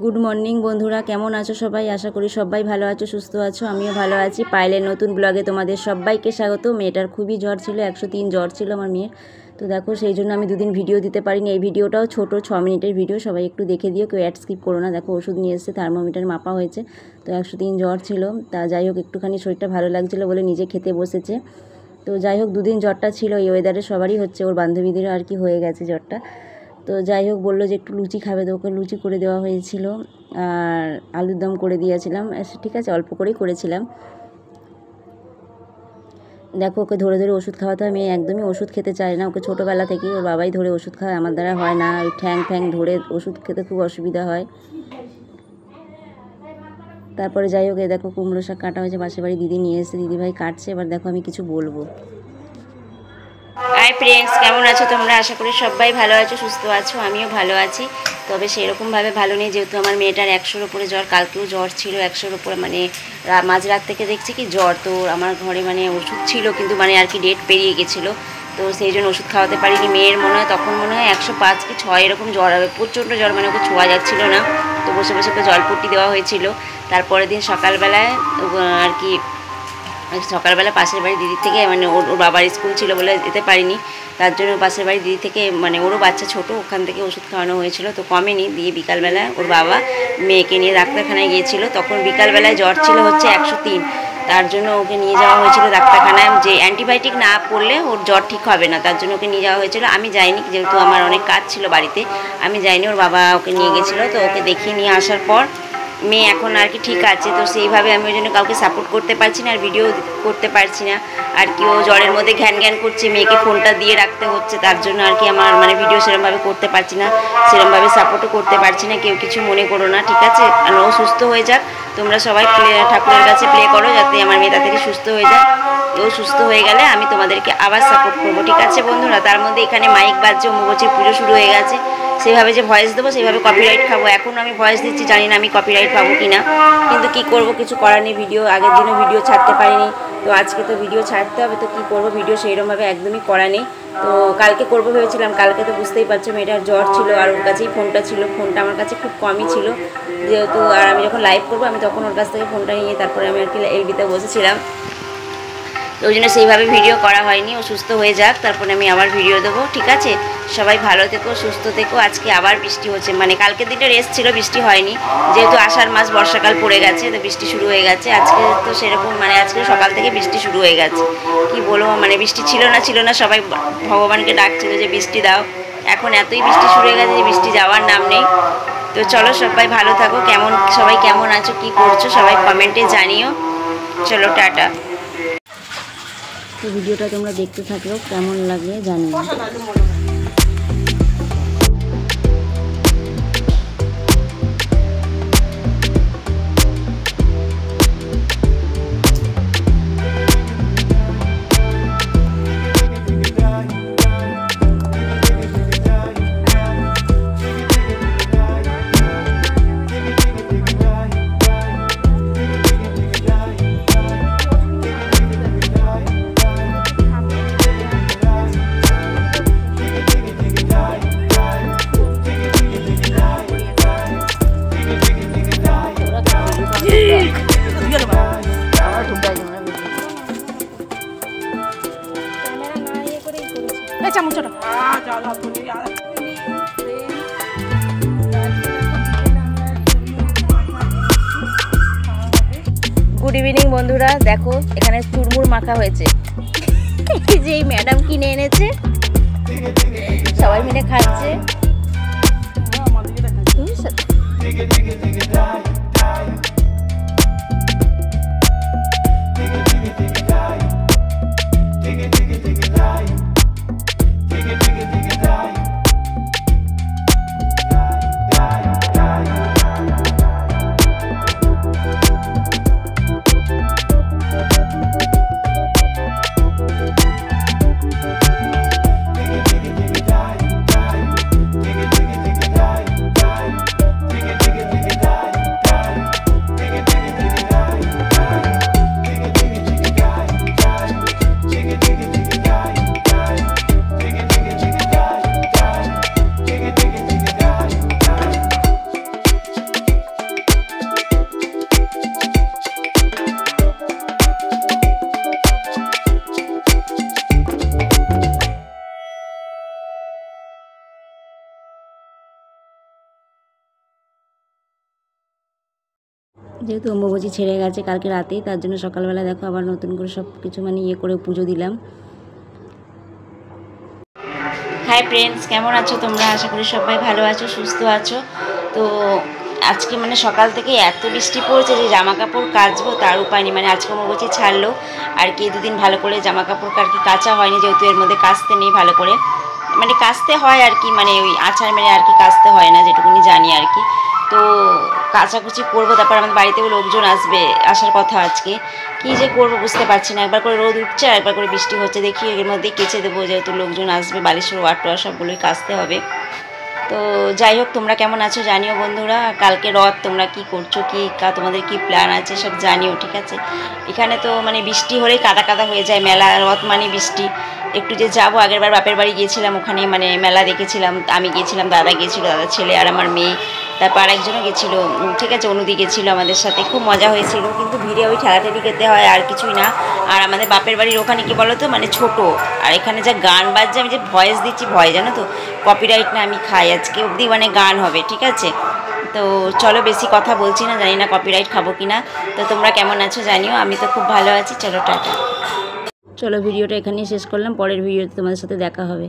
Good morning বন্ধুরা, কেমন আছো সবাই? আশা করি সবাই ভালো আছো, সুস্থ আছো। আমিও ভালো আছি। পায়েলের নতুন ব্লগে তোমাদের সবাইকে স্বাগত। মেয়েটার খুবই জ্বর ছিল, 103 জ্বর ছিল আমার মেয়ের। তো দেখো, সেই জন্য আমি দুদিন ভিডিও দিতে পারিনি। এই ভিডিওটাও ছোট 6 মিনিটের ভিডিও, সবাই একটু দেখে দিও, কেউ অ্যাড স্কিপ করো না। দেখো, ওষুধ নিয়ে এসেছে, থার্মোমিটার মাপা হয়েছে। তো 103 জ্বর ছিল। তা যাই হোক, একটুখানি শরীরটা ভালো লাগছিলো বলে নিজে খেতে বসেছে। তো যাই হোক, দুদিন জ্বরটা ছিল, এই ওয়েদারে সবারই হচ্ছে, ওর বান্ধবীদেরও আর কি হয়ে গেছে জ্বরটা। তো যাই হোক, বললো যে একটু লুচি খাবে, তো ওকে লুচি করে দেওয়া হয়েছিল আর আলুর দম করে দিয়েছিলাম। ঠিক আছে, অল্প করেই করেছিলাম। দেখো, ওকে ধরে ধরে ওষুধ খাওয়াতে হয়। মেয়ে একদমই ওষুধ খেতে চায় না, ওকে ছোটোবেলা থেকেই ওর বাবাই ধরে ওষুধ খাওয়ায়, আমার দ্বারা হয় না। ওই ঠ্যাং ধরে ওষুধ খেতে খুব অসুবিধা হয়। তারপরে যাই হোক, দেখো কুমড়ো শাক কাটা হয়েছে, পাশের বাড়ি দিদি নিয়ে এসে দিদিভাই কাটছে। এবার দেখো আমি কিছু বলবো। হাই ফ্রেন্ডস, কেমন আছো তোমরা? আশা করি সবাই ভালো আছো, সুস্থ আছো। আমিও ভালো আছি, তবে সেরকমভাবে ভালো নেই, যেহেতু আমার মেয়েটার 100-র উপরে জ্বর। কালকেও জ্বর ছিল 100-র উপরে, মানে মাঝরাত থেকে দেখছি কি জ্বর। তো আমার ঘরে মানে ওষুধ ছিল, কিন্তু মানে আর কি ডেট পেরিয়ে গেছিলো, তো সেই জন্য ওষুধ খাওয়াতে পারিনি। মেয়ের তখন মনে হয় 105 কি 6 এরকম জ্বর হবে, প্রচণ্ড জ্বর, মানে ওকে ছোঁয়া যাচ্ছিলো না। তো বসে বসে ওকে জলপট্টি দেওয়া হয়েছিল। তারপরের দিন সকালবেলায় আর কি সকালবেলা পাশের বাড়ি দিদির থেকে, মানে ওর বাবার স্কুল ছিল বলে যেতে পারিনি, তার জন্য পাশের বাড়ি দিদি থেকে, মানে ওরও বাচ্চা ছোট, ওখান থেকে ওষুধ খাওয়ানো হয়েছিল। তো কমেনি, দিয়ে বিকালবেলা ওর বাবা মেয়েকে নিয়ে ডাক্তারখানায় গিয়েছিল। তখন বিকালবেলায় জ্বর ছিল হচ্ছে 103, তার জন্য ওকে নিয়ে যাওয়া হয়েছিল ডাক্তারখানায়। যে অ্যান্টিবায়োটিক না পড়লে ওর জ্বর ঠিক হবে না, তার জন্য ওকে নিয়ে যাওয়া হয়েছিল। আমি যাইনি, যেহেতু আমার অনেক কাজ ছিল বাড়িতে, আমি যাইনি। ওর বাবা ওকে নিয়ে গেছিলো। তো ওকে দেখিয়ে নিয়ে আসার পর মেয়ে এখন আর কি ঠিক আছে। তো সেইভাবে আমি ওই জন্য কাউকে সাপোর্ট করতে পারছি না, আর ভিডিও করতে পারছি না আর কি। ও জ্বরের মধ্যে ঘ্যান করছে, মেয়েকে ফোনটা দিয়ে রাখতে হচ্ছে, তার জন্য আর কি আমার মানে ভিডিও সেরকমভাবে করতে পারছি না, সেরকমভাবে সাপোর্টও করতে পারছি না। কেউ কিছু মনে করো না, ঠিক আছে? আর ও সুস্থ হয়ে যাক, তোমরা সবাই ঠাকুরের কাছে প্রে করো যাতে আমার মেয়ে তাড়াতাড়ি সুস্থ হয়ে যায়। ও সুস্থ হয়ে গেলে আমি তোমাদেরকে আবার সাপোর্ট করবো, ঠিক আছে বন্ধুরা? তার মধ্যে এখানে মাইক বাজছে, অম্বুবাচীর পুজো শুরু হয়ে গেছে। সেইভাবে যে ভয়েস দেবো, সেইভাবে কপিরাইট খাবো। এখন আমি ভয়েস দিচ্ছি, জানি না আমি কপিরাইট পাবো কি না, কিন্তু কি করব, কিছু করার নেই। ভিডিও আগের দিনও ভিডিও ছাড়তে পারিনি, তো আজকে তো ভিডিও ছাড়তে হবে। তো কি করব, ভিডিও সেইরকমভাবে একদমই করা নেই। তো কালকে করবো ভেবেছিলাম, কালকে তো বুঝতেই পারছো মেয়েটার জ্বর ছিল, আর ওর কাছেই ফোনটা ছিল। ফোনটা আমার কাছে খুব কমই ছিল যেহেতু, আর আমি যখন লাইভ করবো আমি তখন ওর কাছ থেকে ফোনটা নিয়ে তারপরে আমি আর কি এলবিতে বসেছিলাম। তো ওই জন্য সেইভাবে ভিডিও করা হয়নি। ও সুস্থ হয়ে যাক, তারপরে আমি আবার ভিডিও দেবো, ঠিক আছে? সবাই ভালো থেকো, সুস্থ থেকো। আজকে আবার বৃষ্টি হচ্ছে, মানে কালকের দিনটা রেস্ট ছিল, বৃষ্টি হয়নি, যেহেতু আষাঢ় মাস, বর্ষাকাল পড়ে গেছে, তো বৃষ্টি শুরু হয়ে গেছে। আজকে তো সেরকম, মানে আজকে সকাল থেকে বৃষ্টি শুরু হয়ে গেছে। কি বলবো, মানে বৃষ্টি ছিল না, সবাই ভগবানকে ডাকছিল যে বৃষ্টি দাও। এখন এতই বৃষ্টি শুরু হয়ে গেছে যে বৃষ্টি যাওয়ার নাম নেই। তো চলো, সবাই ভালো থাকো। সবাই কেমন আছো, কি করছো, সবাই কমেন্টে জানিও। চলো, টাটা। তো ভিডিওটা তোমরা দেখতে থাকলেও কেমন লাগে জানিও। গুড ইভিনিং বন্ধুরা, দেখো এখানে চুরমুর মাখা হয়েছে, যে এই ম্যাডাম কিনে এনেছে, সবাই মিলে খাচ্ছে। যেহেতু অম্বুবাচী ছেড়ে গেছে কালকে রাতেই, তার জন্য সকালবেলা দেখো আবার নতুন করে সব কিছু মানে ইয়ে করে পুজো দিলাম। হাই ফ্রেন্ডস, কেমন আছো তোমরা? আশা করি সবাই ভালো আছো, সুস্থ আছো। তো আজকে মানে সকাল থেকে এত বৃষ্টি পড়ছে যে জামা কাপড় কাচবো তার উপায় নেই। মানে আজকে অম্বুবাচী ছাড়লো আর কি, দুদিন ভালো করে জামা কাপড় আর কি কাচা হয়নি, যেহেতু এর মধ্যে কাচতে নেই ভালো করে, মানে কাচতে হয় আর কি, মানে ওই আচার মেরে আর কি কাচতে হয় না, যেটুকুনি জানি আর কি। তো কাচাকুচি করবো, তারপর আমাদের বাড়িতেও লোকজন আসবে, আসার কথা আজকে। কী যে করবো বুঝতে পারছি না, একবার করে রোদ উঠছে আর একবার করে বৃষ্টি হচ্ছে। দেখি এর মধ্যেই কেচে দেবো, যেহেতু লোকজন আসবে, বালিশের ওয়ার টোয়ার সবগুলোই কাচতে হবে। তো যাই হোক, তোমরা কেমন আছো জানিও বন্ধুরা। কালকে রথ, তোমরা কি করছো, তোমাদের কি প্ল্যান আছে সব জানিও, ঠিক আছে? এখানে তো মানে বৃষ্টি হলেই কাদা কাদা হয়ে যায়, মেলা রথ মানে বৃষ্টি। একটু যে যাবো, আগেরবার বাপের বাড়ি গিয়েছিলাম, ওখানে মানে মেলা দেখেছিলাম, আমি গিয়েছিলাম, দাদা গিয়েছিলো, দাদার ছেলে আর আমার মেয়ে, তারপর আরেকজনও গেছিলো, ঠিক আছে, অনুদি গেছিলো আমাদের সাথে, খুব মজা হয়েছিল। কিন্তু ভিড়ে ওই ঠেলাঠেলি খেতে হয় আর কিছুই না। আর আমাদের বাপের বাড়ির ওখানে কি বলো তো, মানে ছোট, আর এখানে যা গান বাজছে, আমি যে ভয়েস দিচ্ছি, ভয় জানো তো, কপিরাইট না আমি খাই, আজকে অবধি মানে গান হবে, ঠিক আছে? তো চলো, বেশি কথা বলছি না, জানি না কপিরাইট খাবো কি না। তো তোমরা কেমন আছো জানিও, আমি তো খুব ভালো আছি। চলো টাটা। চলো ভিডিওটা এখানেই শেষ করলাম, পরের ভিডিওতে তোমাদের সাথে দেখা হবে।